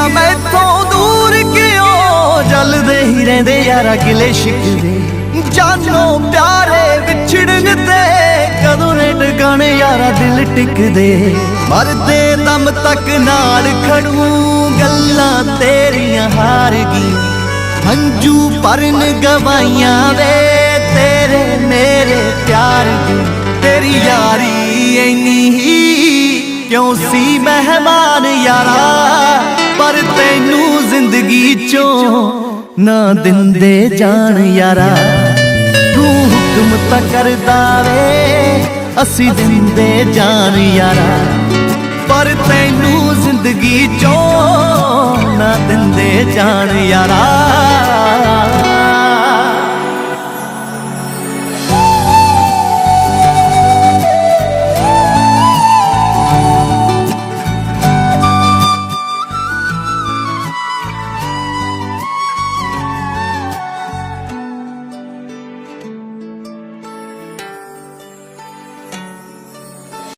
ਆ ਮੈਥੋਂ ਦੂਰ ਕਿਉਂ ਜਲਦੇ ਹੀ ਰਹਿੰਦੇ ਯਾਰਾ ਗਿਲੇ ਸ਼ਿਕਵੇ ਜਾਨੋਂ ਪਿਆਰੇ ਵਿਛੜਨ ਤੇ ਕਦੋਂ ਨੇ ਟਿਕਾਣੇ ਯਾਰਾ ਦਿਲ ਟਿਕਦੇ ਮਰਦੇ ਦਮ ਤੱਕ ਨਾਲ ਖੜੂ ਗੱਲਾਂ ਤੇਰੀਆਂ ਹਾਰ ਗਈ ਹੰਝੂ ਭਰਨ ਗਵਾਈਆਂ ਵੇ ਤੇਰੇ ਮੇਰੇ ਪਿਆਰ ਦੀ तेरी यारी इन्नी ही क्यों सी मेहमान यारा पर तैनू जिंदगी चों ना दिंदे जान यारा तू हुक्म तां करदा वे असी दिंदे जान यारा पर तैनू जिंदगी चों ना दिंदे जान यारा।